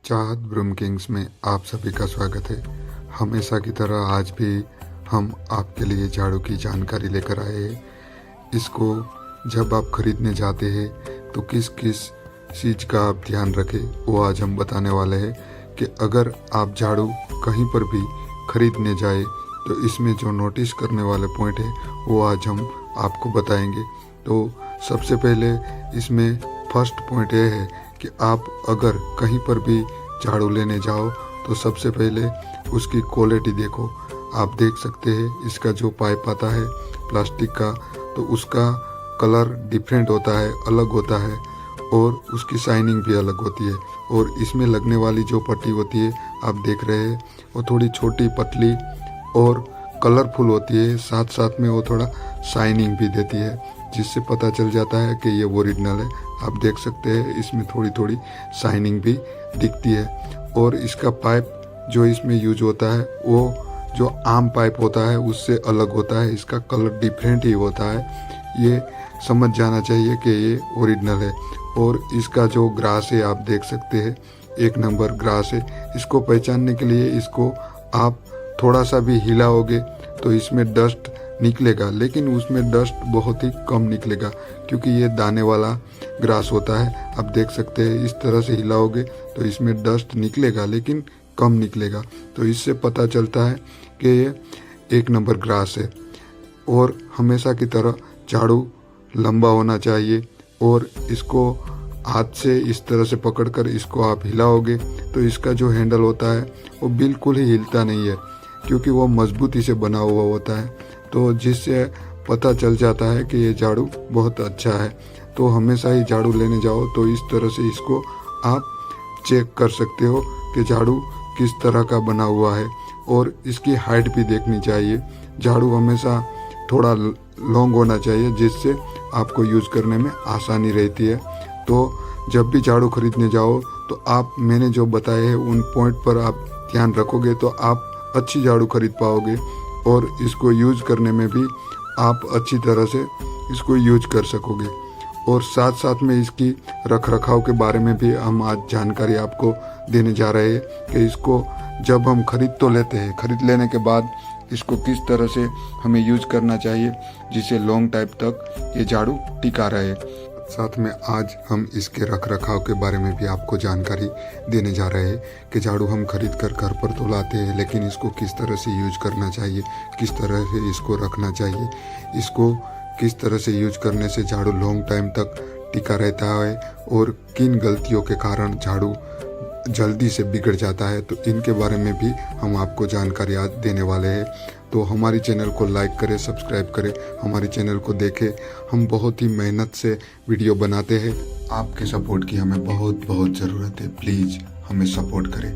चाहत broom Kings में आप सभी का स्वागत है। हमेशा की तरह आज भी हम आपके लिए झाड़ू की जानकारी लेकर आए हैं। इसको जब आप खरीदने जाते हैं तो किस किस चीज़ का आप ध्यान रखें वो आज हम बताने वाले हैं कि अगर आप झाड़ू कहीं पर भी खरीदने जाए तो इसमें जो नोटिस करने वाले पॉइंट है वो आज हम आपको बताएंगे। तो सबसे पहले इसमें फर्स्ट पॉइंट ये है कि आप अगर कहीं पर भी झाड़ू लेने जाओ तो सबसे पहले उसकी क्वालिटी देखो। आप देख सकते हैं इसका जो पाइप आता है प्लास्टिक का, तो उसका कलर डिफरेंट होता है, अलग होता है और उसकी शाइनिंग भी अलग होती है। और इसमें लगने वाली जो पट्टी होती है आप देख रहे हैं वो थोड़ी छोटी पतली और कलरफुल होती है, साथ साथ में वो थोड़ा शाइनिंग भी देती है, जिससे पता चल जाता है कि ये ओरिजिनल है। आप देख सकते हैं इसमें थोड़ी थोड़ी शाइनिंग भी दिखती है। और इसका पाइप जो इसमें यूज होता है वो जो आम पाइप होता है उससे अलग होता है, इसका कलर डिफरेंट ही होता है। ये समझ जाना चाहिए कि ये ओरिजिनल है। और इसका जो ग्रास है आप देख सकते हैं, 1 नंबर ग्रास है। इसको पहचानने के लिए इसको आप थोड़ा सा भी हिलाओगे तो इसमें डस्ट निकलेगा, लेकिन उसमें डस्ट बहुत ही कम निकलेगा क्योंकि ये दाने वाला ग्रास होता है। आप देख सकते हैं इस तरह से हिलाओगे तो इसमें डस्ट निकलेगा लेकिन कम निकलेगा। तो इससे पता चलता है कि ये 1 नंबर ग्रास है। और हमेशा की तरह झाड़ू लंबा होना चाहिए और इसको हाथ से इस तरह से पकड़कर इसको आप हिलाओगे तो इसका जो हैंडल होता है वो बिल्कुल ही हिलता नहीं है क्योंकि वो मजबूती से बना हुआ होता है, तो जिससे पता चल जाता है कि ये झाड़ू बहुत अच्छा है। तो हमेशा ही झाड़ू लेने जाओ तो इस तरह से इसको आप चेक कर सकते हो कि झाड़ू किस तरह का बना हुआ है। और इसकी हाइट भी देखनी चाहिए। झाड़ू हमेशा थोड़ा लॉन्ग होना चाहिए जिससे आपको यूज़ करने में आसानी रहती है। तो जब भी झाड़ू खरीदने जाओ तो आप मैंने जो बताए हैं उन पॉइंट पर आप ध्यान रखोगे तो आप अच्छी झाड़ू खरीद पाओगे और इसको यूज करने में भी आप अच्छी तरह से इसको यूज कर सकोगे। और साथ साथ में इसकी रख रखाव के बारे में भी हम आज जानकारी आपको देने जा रहे हैं कि इसको जब हम खरीद तो लेते हैं, खरीद लेने के बाद इसको किस तरह से हमें यूज करना चाहिए जिससे लॉन्ग टाइम तक ये झाड़ू टिका रहे। साथ में आज हम इसके रख रखाव के बारे में भी आपको जानकारी देने जा रहे हैं कि झाड़ू हम खरीद कर घर पर तो लाते हैं, लेकिन इसको किस तरह से यूज करना चाहिए, किस तरह से इसको रखना चाहिए, इसको किस तरह से यूज करने से झाड़ू लॉन्ग टाइम तक टिका रहता है और किन गलतियों के कारण झाड़ू जल्दी से बिगड़ जाता है। तो इनके बारे में भी हम आपको जानकारी आज देने वाले हैं। तो हमारी चैनल को लाइक करें, सब्सक्राइब करें, हमारी चैनल को देखें। हम बहुत ही मेहनत से वीडियो बनाते हैं। आपके सपोर्ट की हमें बहुत बहुत ज़रूरत है। प्लीज़ हमें सपोर्ट करें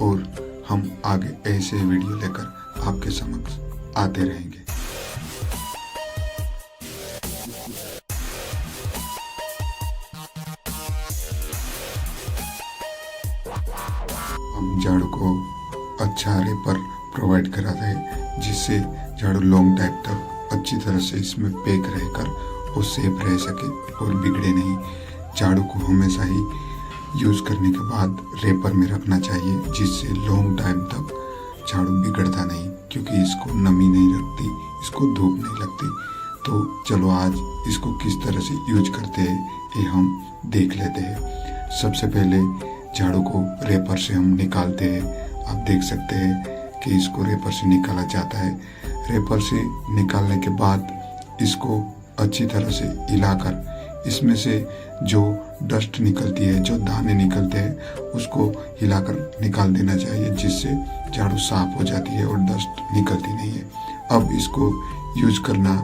और हम आगे ऐसे वीडियो लेकर आपके समक्ष आते रहेंगे। हम झाड़ू को अच्छा रेपर प्रोवाइड कराते हैं जिससे झाड़ू लॉन्ग टाइम तक अच्छी तरह से इसमें पैक रहकर और सेफ रह सके और बिगड़े नहीं। झाड़ू को हमेशा ही यूज़ करने के बाद रेपर में रखना चाहिए जिससे लॉन्ग टाइम तक झाड़ू बिगड़ता नहीं, क्योंकि इसको नमी नहीं लगती, इसको धूप नहीं लगती। तो चलो आज इसको किस तरह से यूज करते हैं ये हम देख लेते हैं। सबसे पहले झाड़ू को रेपर से हम निकालते हैं। आप देख सकते हैं कि इसको रेपर से निकाला जाता है। रेपर से निकालने के बाद इसको अच्छी तरह से हिलाकर इसमें से जो डस्ट निकलती है, जो दाने निकलते हैं, उसको हिलाकर निकाल देना चाहिए जिससे झाड़ू साफ हो जाती है और डस्ट निकलती नहीं है। अब इसको यूज करना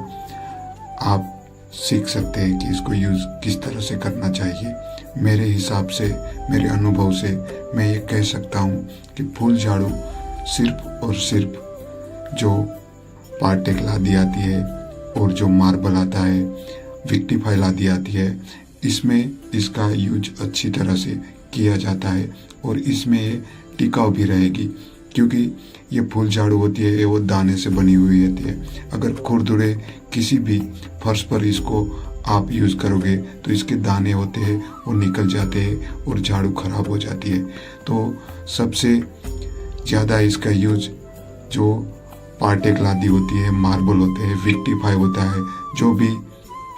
आप सीख सकते हैं कि इसको यूज किस तरह से करना चाहिए। मेरे हिसाब से, मेरे अनुभव से मैं ये कह सकता हूँ कि फुल झाड़ू सिर्फ और सिर्फ जो पार्टेक लादी आती है और जो मार्बल आता है, विक्टिफाई लादी आती है, इसमें इसका यूज अच्छी तरह से किया जाता है और इसमें ये टिकाऊ भी रहेगी क्योंकि ये फुल झाड़ू होती है, वो दाने से बनी हुई होती है। अगर खुरदुरे किसी भी फर्श पर इसको आप यूज़ करोगे तो इसके दाने होते हैं वो निकल जाते हैं और झाड़ू खराब हो जाती है। तो सबसे ज़्यादा इसका यूज जो पार्टेक लादी होती है, मार्बल होते हैं, विक्टिफाई होता है, जो भी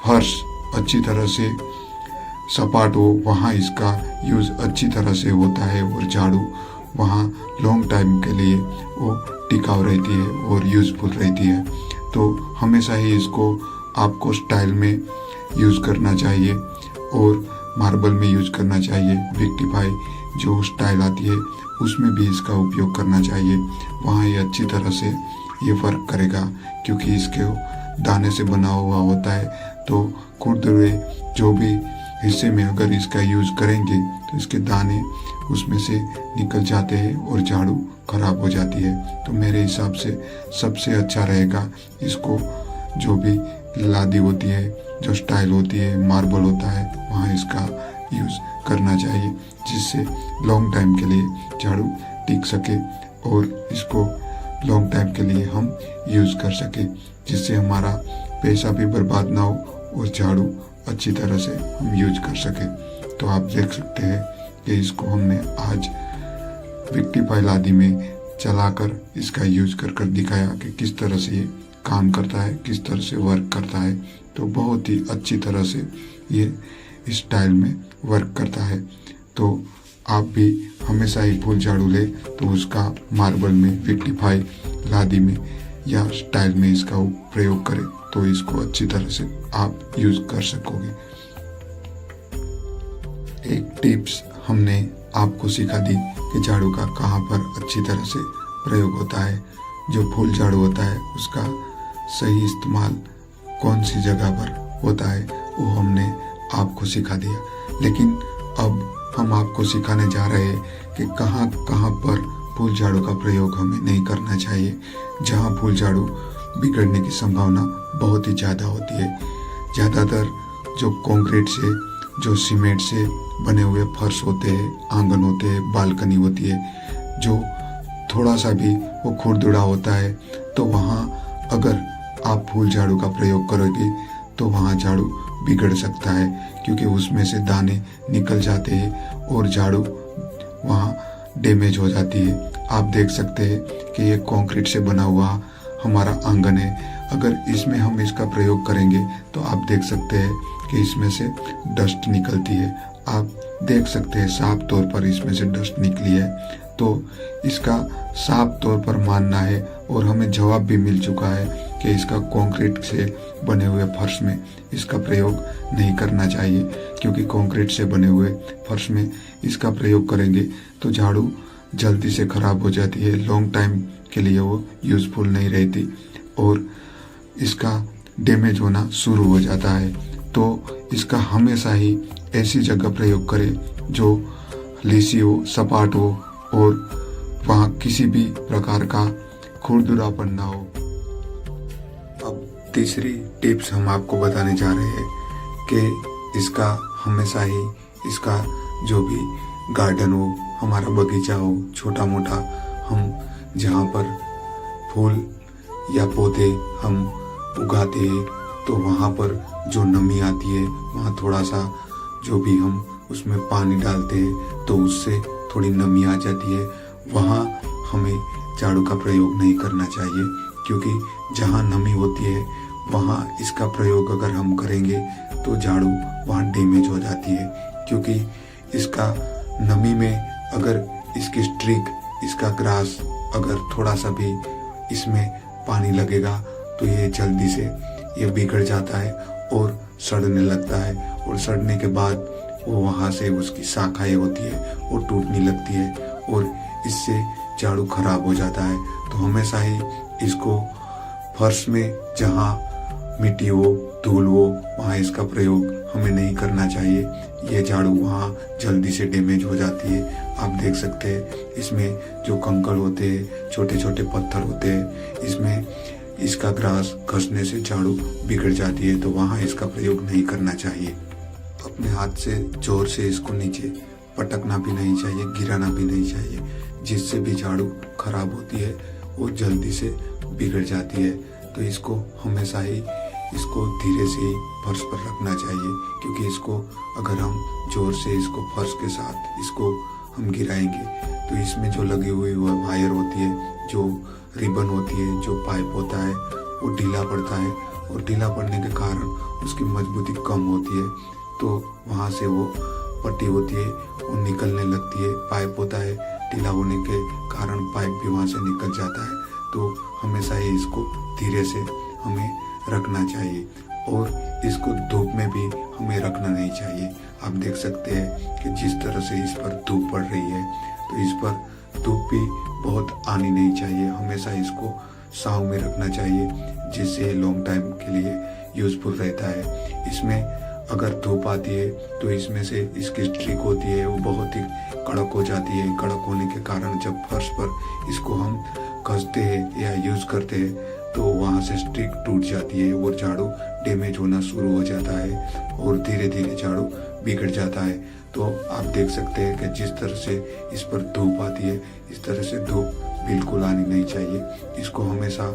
फर्श अच्छी तरह से सपाट हो वहाँ इसका यूज़ अच्छी तरह से होता है और झाड़ू वहाँ लॉन्ग टाइम के लिए वो टिकाऊ रहती है और यूज़फुल रहती है। तो हमेशा ही इसको आपको स्टाइल में यूज़ करना चाहिए और मार्बल में यूज़ करना चाहिए। विक्टिफाई जो स्टाइल आती है उसमें भी इसका उपयोग करना चाहिए, वहाँ ये अच्छी तरह से ये वर्क करेगा, क्योंकि इसके दाने से बना हुआ होता है। तो खुरदुरे जो भी हिस्से में अगर इसका यूज़ करेंगे तो इसके दाने उसमें से निकल जाते हैं और झाड़ू खराब हो जाती है। तो मेरे हिसाब से सबसे अच्छा रहेगा इसको जो भी लादी होती है, जो स्टाइल होती है, मार्बल होता है, वहाँ इसका यूज़ करना चाहिए, जिससे लॉन्ग टाइम के लिए झाड़ू टिक सके और इसको लॉन्ग टाइम के लिए हम यूज़ कर सके, जिससे हमारा पैसा भी बर्बाद ना हो और झाड़ू अच्छी तरह से हम यूज कर सके। तो आप देख सकते हैं कि इसको हमने आज विक्टिफाई लादी में चलाकर इसका यूज कर दिखाया कि किस तरह से ये काम करता है, किस तरह से वर्क करता है। तो बहुत ही अच्छी तरह से ये इस स्टाइल में वर्क करता है। तो आप भी हमेशा ही फुल झाड़ू ले तो उसका मार्बल में, विक्टिफाई लादी में या स्टाइल में इसका प्रयोग करें, तो इसको अच्छी तरह से आप यूज कर सकोगे। एक टिप्स हमने आपको सिखा दी कि झाड़ू का कहाँ पर अच्छी तरह से प्रयोग होता है। जो फुल झाड़ू होता है उसका सही इस्तेमाल कौन सी जगह पर होता है वो हमने आपको सिखा दिया। लेकिन अब हम आपको सिखाने जा रहे हैं कि कहाँ कहाँ पर फुल झाड़ू का प्रयोग हमें नहीं करना चाहिए, जहाँ फुल झाड़ू बिगड़ने की संभावना बहुत ही ज़्यादा होती है। ज़्यादातर जो कंक्रीट से, जो सीमेंट से बने हुए फर्श होते हैं, आंगन होते हैं, बालकनी होती है, जो थोड़ा सा भी वो खुरदुरा होता है, तो वहाँ अगर आप फुल झाड़ू का प्रयोग करोगे तो वहाँ झाड़ू बिगड़ सकता है, क्योंकि उसमें से दाने निकल जाते हैं और झाड़ू वहाँ डैमेज हो जाती है। आप देख सकते हैं कि ये कंक्रीट से बना हुआ हमारा आंगन है। अगर इसमें हम इसका प्रयोग करेंगे तो आप देख सकते हैं कि इसमें से डस्ट निकलती है। आप देख सकते हैं साफ तौर पर इसमें से डस्ट निकली है। तो इसका साफ तौर पर मानना है और हमें जवाब भी मिल चुका है कि इसका कंक्रीट से बने हुए फर्श में इसका प्रयोग नहीं करना चाहिए, क्योंकि कंक्रीट से बने हुए फर्श में इसका प्रयोग करेंगे तो झाड़ू जल्दी से खराब हो जाती है, लॉन्ग टाइम के लिए वो यूज़फुल नहीं रहती और इसका डैमेज होना शुरू हो जाता है। तो इसका हमेशा ही ऐसी जगह प्रयोग करें जो लीसी हो, सपाट हो और वहाँ किसी भी प्रकार का खुरदुरापन ना हो। अब तीसरी टिप्स हम आपको बताने जा रहे हैं कि इसका हमेशा ही इसका जो भी गार्डन हो, हमारा बगीचा हो, छोटा मोटा, हम जहाँ पर फूल या पौधे हम उगाते हैं तो वहाँ पर जो नमी आती है वहाँ थोड़ा सा जो भी हम उसमें पानी डालते हैं तो उससे थोड़ी नमी आ जाती है, वहाँ हमें झाड़ू का प्रयोग नहीं करना चाहिए, क्योंकि जहाँ नमी होती है वहाँ इसका प्रयोग अगर हम करेंगे तो झाड़ू वहाँ डैमेज हो जाती है। क्योंकि इसका नमी में अगर इसकी स्ट्रिक, इसका ग्रास अगर थोड़ा सा भी इसमें पानी लगेगा तो ये जल्दी से ये बिगड़ जाता है और सड़ने लगता है, और सड़ने के बाद वो वहाँ से उसकी शाखाएं होती है वो टूटने लगती है और इससे झाड़ू खराब हो जाता है। तो हमेशा ही इसको फर्श में जहाँ मिट्टी हो, धूल हो, वहाँ इसका प्रयोग हमें नहीं करना चाहिए। ये झाड़ू वहाँ जल्दी से डैमेज हो जाती है। आप देख सकते हैं इसमें जो कंकड़ होते हैं, छोटे छोटे पत्थर होते हैं, इसमें इसका ग्रास घसने से झाड़ू बिगड़ जाती है, तो वहाँ इसका प्रयोग नहीं करना चाहिए। अपने हाथ से जोर से इसको नीचे पटकना भी नहीं चाहिए, गिराना भी नहीं चाहिए, जिससे भी झाड़ू खराब होती है और जल्दी से बिगड़ जाती है। तो इसको हमेशा ही इसको धीरे से फर्श पर रखना चाहिए, क्योंकि इसको अगर हम जोर से इसको फर्श के साथ इसको हम गिराएंगे तो इसमें जो लगी हुई वो वायर होती है, जो रिबन होती है, जो पाइप होता है, वो ढीला पड़ता है और ढीला पड़ने के कारण उसकी मजबूती कम होती है, तो वहाँ से वो पट्टी होती है वो निकलने लगती है। पाइप होता है, ढीला होने के कारण पाइप भी वहाँ से निकल जाता है। तो हमेशा ही इसको धीरे से हमें रखना चाहिए और इसको धूप में भी हमें रखना नहीं चाहिए। आप देख सकते हैं कि जिस तरह से इस पर धूप पड़ रही है, तो इस पर धूप भी बहुत आनी नहीं चाहिए। हमेशा इसको छांव में रखना चाहिए, जिससे लॉन्ग टाइम के लिए यूजफुल रहता है। इसमें अगर धूप आती है तो इसमें से इसकी स्ट्रिक होती है वो बहुत ही कड़क हो जाती है। कड़क होने के कारण जब फर्श पर इसको हम घसते हैं या यूज करते हैं तो वहाँ से स्ट्रिक टूट जाती है और झाड़ू डैमेज होना शुरू हो जाता है और धीरे धीरे झाड़ू बिगड़ जाता है। तो आप देख सकते हैं कि जिस तरह से इस पर धूप आती है, इस तरह से धूप बिल्कुल आनी नहीं चाहिए। इसको हमेशा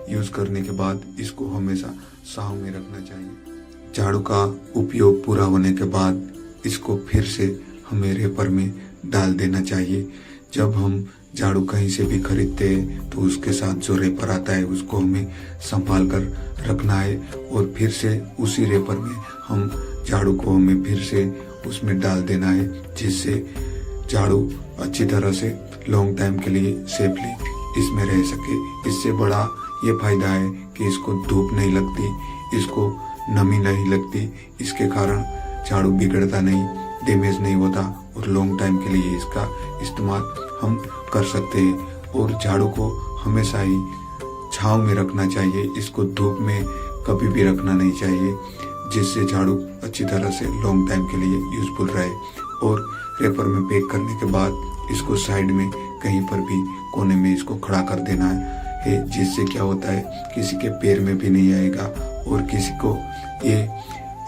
यूज करने के बाद इसको हमेशा छांव में रखना चाहिए। झाड़ू का उपयोग पूरा होने के बाद इसको फिर से हमें रेपर में डाल देना चाहिए। जब हम झाड़ू कहीं से भी खरीदते हैं तो उसके साथ जो रेपर आता है उसको हमें संभाल कर रखना है और फिर से उसी रेपर में हम झाड़ू को हमें फिर से उसमें डाल देना है, जिससे झाड़ू अच्छी तरह से लॉन्ग टाइम के लिए सेफली इसमें रह सके। इससे बड़ा ये फायदा है कि इसको धूप नहीं लगती, इसको नमी नहीं लगती, इसके कारण झाड़ू बिगड़ता नहीं, डैमेज नहीं होता और लॉन्ग टाइम के लिए इसका इस्तेमाल हम कर सकते हैं। और झाड़ू को हमेशा ही छांव में रखना चाहिए, इसको धूप में कभी भी रखना नहीं चाहिए, जिससे झाड़ू अच्छी तरह से लॉन्ग टाइम के लिए यूजफुल रहे। और रेपर में पैक करने के बाद इसको साइड में कहीं पर भी कोने में इसको खड़ा कर देना है, जिससे क्या होता है किसी के पैर में भी नहीं आएगा और किसी को ये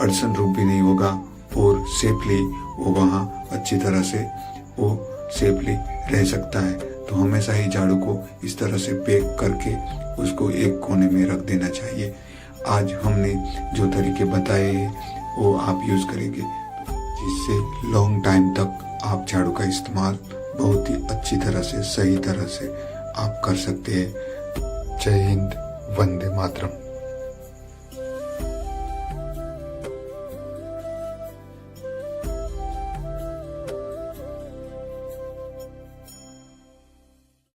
अड़चन रूप भी नहीं होगा और सेफली वो वहाँ अच्छी तरह से वो सेफली रह सकता है। तो हमेशा ही झाड़ू को इस तरह से पैक करके उसको एक कोने में रख देना चाहिए। आज हमने जो तरीके बताए हैं वो आप यूज करेंगे, जिससे लॉन्ग टाइम तक आप झाड़ू का इस्तेमाल बहुत ही अच्छी तरह से, सही तरह से आप कर सकते हैं। जय हिंद, वंदे मातरम।